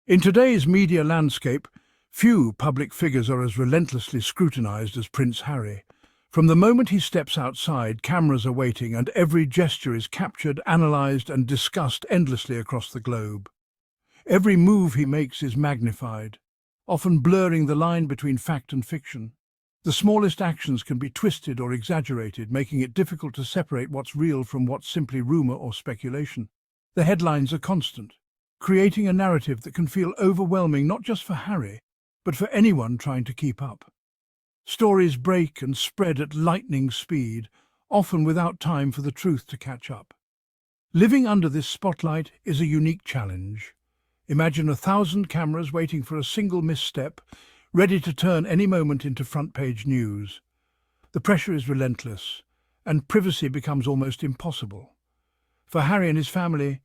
In today's media landscape, few public figures are as relentlessly scrutinized as Prince Harry. From the moment he steps outside, cameras are waiting and every gesture is captured, analyzed and discussed endlessly across the globe. Every move he makes is magnified, often blurring the line between fact and fiction. The smallest actions can be twisted or exaggerated, making it difficult to separate what's real from what's simply rumor or speculation. The headlines are constant, creating a narrative that can feel overwhelming not just for Harry, but for anyone trying to keep up. Stories break and spread at lightning speed, often without time for the truth to catch up. Living under this spotlight is a unique challenge. Imagine 1,000 cameras waiting for a single misstep, ready to turn any moment into front-page news. The pressure is relentless, and privacy becomes almost impossible. For Harry and his family,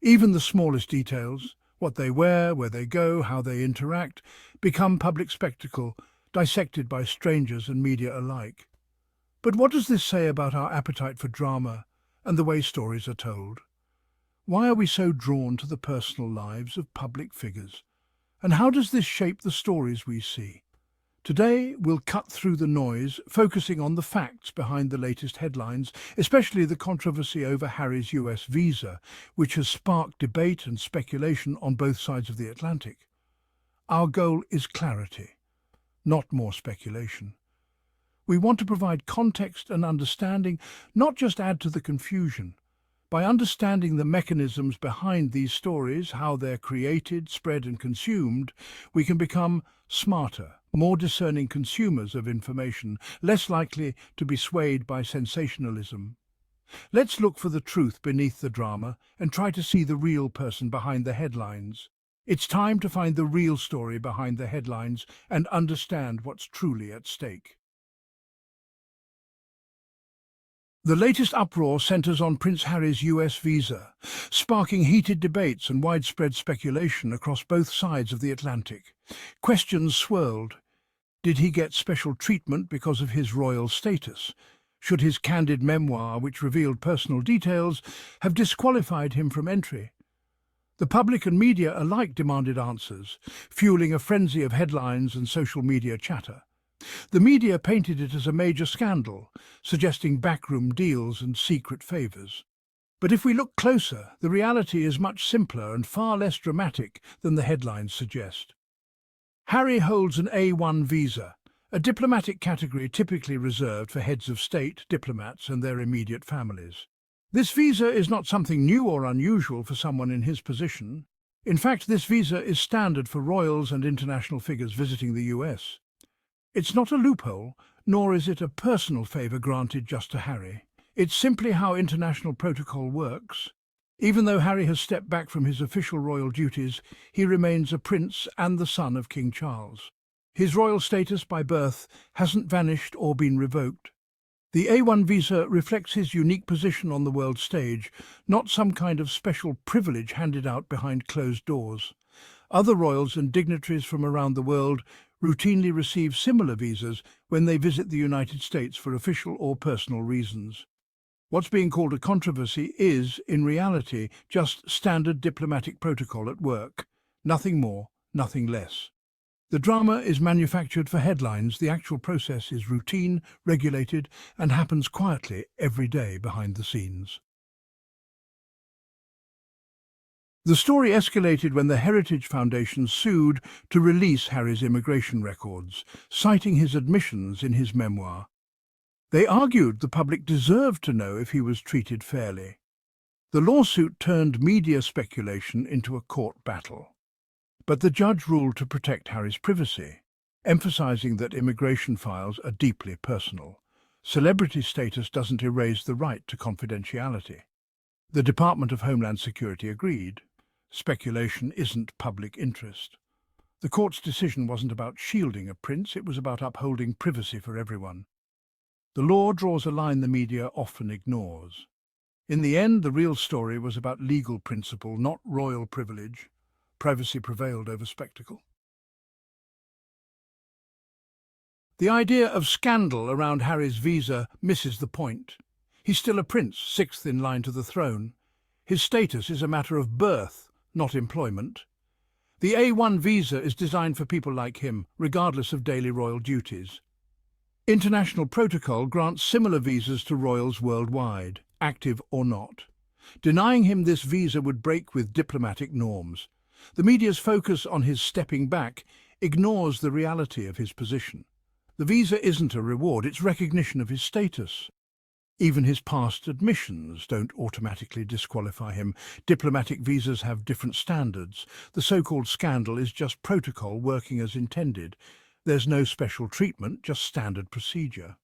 even the smallest details, what they wear, where they go, how they interact, become public spectacle, dissected by strangers and media alike. But what does this say about our appetite for drama and the way stories are told? Why are we so drawn to the personal lives of public figures? And how does this shape the stories we see? Today, we'll cut through the noise, focusing on the facts behind the latest headlines, especially the controversy over Harry's US visa, which has sparked debate and speculation on both sides of the Atlantic. Our goal is clarity, not more speculation. We want to provide context and understanding, not just add to the confusion. By understanding the mechanisms behind these stories, how they're created, spread and consumed, we can become smarter, more discerning consumers of information, less likely to be swayed by sensationalism. Let's look for the truth beneath the drama and try to see the real person behind the headlines. It's time to find the real story behind the headlines and understand what's truly at stake. The latest uproar centres on Prince Harry's US visa, sparking heated debates and widespread speculation across both sides of the Atlantic. Questions swirled. Did he get special treatment because of his royal status? Should his candid memoir, which revealed personal details, have disqualified him from entry? The public and media alike demanded answers, fueling a frenzy of headlines and social media chatter. The media painted it as a major scandal, suggesting backroom deals and secret favours. But if we look closer, the reality is much simpler and far less dramatic than the headlines suggest. Harry holds an A1 visa, a diplomatic category typically reserved for heads of state, diplomats and their immediate families. This visa is not something new or unusual for someone in his position. In fact, this visa is standard for royals and international figures visiting the US. It's not a loophole, nor is it a personal favour granted just to Harry. It's simply how international protocol works. Even though Harry has stepped back from his official royal duties, he remains a prince and the son of King Charles. His royal status by birth hasn't vanished or been revoked. The A1 visa reflects his unique position on the world stage, not some kind of special privilege handed out behind closed doors. Other royals and dignitaries from around the world routinely receive similar visas when they visit the United States for official or personal reasons. What's being called a controversy is, in reality, just standard diplomatic protocol at work. Nothing more, nothing less. The drama is manufactured for headlines. The actual process is routine, regulated, and happens quietly every day behind the scenes. The story escalated when the Heritage Foundation sued to release Harry's immigration records, citing his admissions in his memoir. They argued the public deserved to know if he was treated fairly. The lawsuit turned media speculation into a court battle. But the judge ruled to protect Harry's privacy, emphasizing that immigration files are deeply personal. Celebrity status doesn't erase the right to confidentiality. The Department of Homeland Security agreed. Speculation isn't public interest. The court's decision wasn't about shielding a prince, it was about upholding privacy for everyone. The law draws a line the media often ignores. In the end, the real story was about legal principle, not royal privilege. Privacy prevailed over spectacle. The idea of scandal around Harry's visa misses the point. He's still a prince, sixth in line to the throne. His status is a matter of birth, not employment. The A1 visa is designed for people like him, regardless of daily royal duties. International protocol grants similar visas to royals worldwide, active or not. Denying him this visa would break with diplomatic norms. The media's focus on his stepping back ignores the reality of his position. The visa isn't a reward, it's recognition of his status. Even his past admissions don't automatically disqualify him. Diplomatic visas have different standards. The so-called scandal is just protocol working as intended. There's no special treatment, just standard procedure.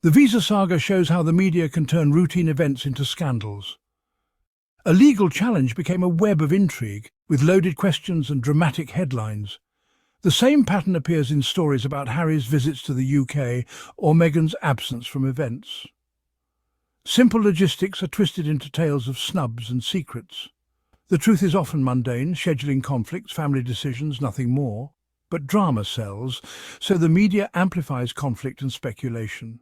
The visa saga shows how the media can turn routine events into scandals. A legal challenge became a web of intrigue, with loaded questions and dramatic headlines. The same pattern appears in stories about Harry's visits to the UK or Meghan's absence from events. Simple logistics are twisted into tales of snubs and secrets. The truth is often mundane, scheduling conflicts, family decisions, nothing more. But drama sells, so the media amplifies conflict and speculation.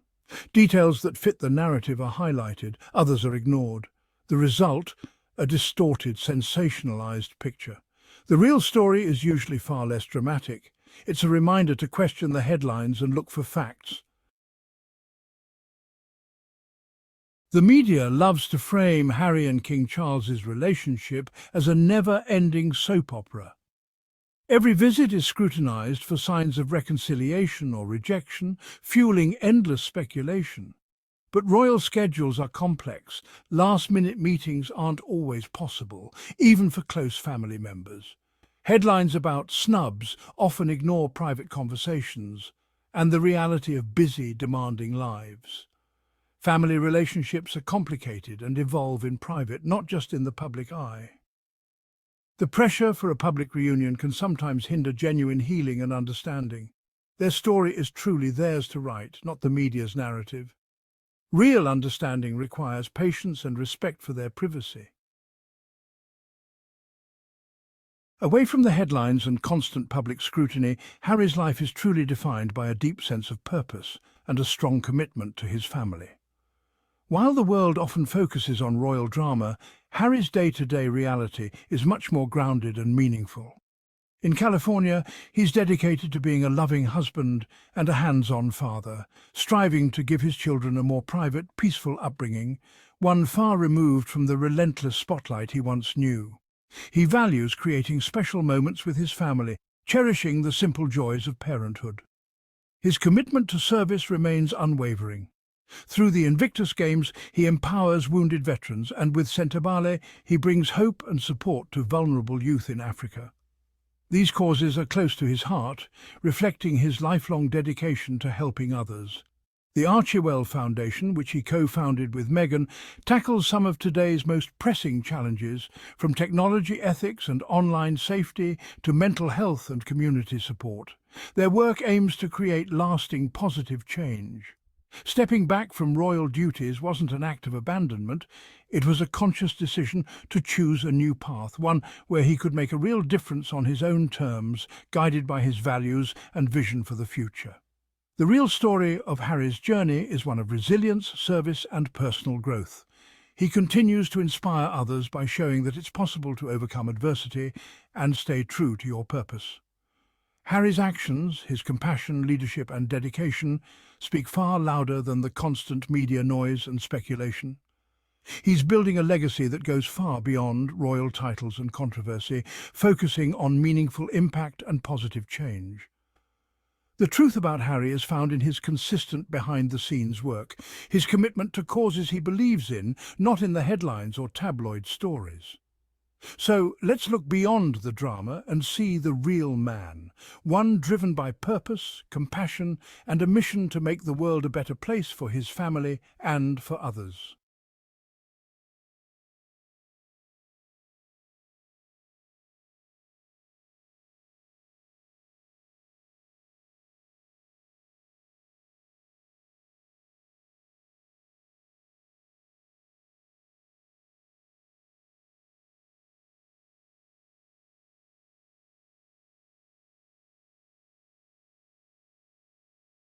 Details that fit the narrative are highlighted, others are ignored. The result, a distorted, sensationalized picture. The real story is usually far less dramatic. It's a reminder to question the headlines and look for facts. The media loves to frame Harry and King Charles's relationship as a never-ending soap opera. Every visit is scrutinized for signs of reconciliation or rejection, fueling endless speculation. But royal schedules are complex. Last-minute meetings aren't always possible, even for close family members. Headlines about snubs often ignore private conversations and the reality of busy, demanding lives. Family relationships are complicated and evolve in private, not just in the public eye. The pressure for a public reunion can sometimes hinder genuine healing and understanding. Their story is truly theirs to write, not the media's narrative. Real understanding requires patience and respect for their privacy. Away from the headlines and constant public scrutiny, Harry's life is truly defined by a deep sense of purpose and a strong commitment to his family. While the world often focuses on royal drama, Harry's day-to-day reality is much more grounded and meaningful. In California, he's dedicated to being a loving husband and a hands-on father, striving to give his children a more private, peaceful upbringing, one far removed from the relentless spotlight he once knew. He values creating special moments with his family, cherishing the simple joys of parenthood. His commitment to service remains unwavering. Through the Invictus Games, he empowers wounded veterans, and with Centabale, he brings hope and support to vulnerable youth in Africa. These causes are close to his heart, reflecting his lifelong dedication to helping others. The Archewell Foundation, which he co-founded with Meghan, tackles some of today's most pressing challenges, from technology ethics and online safety to mental health and community support. Their work aims to create lasting positive change. Stepping back from royal duties wasn't an act of abandonment, it was a conscious decision to choose a new path, one where he could make a real difference on his own terms, guided by his values and vision for the future. The real story of Harry's journey is one of resilience, service and personal growth. He continues to inspire others by showing that it's possible to overcome adversity and stay true to your purpose. Harry's actions, his compassion, leadership and dedication speak far louder than the constant media noise and speculation. He's building a legacy that goes far beyond royal titles and controversy, focusing on meaningful impact and positive change. The truth about Harry is found in his consistent behind-the-scenes work, his commitment to causes he believes in, not in the headlines or tabloid stories. So let's look beyond the drama and see the real man, one driven by purpose, compassion, and a mission to make the world a better place for his family and for others.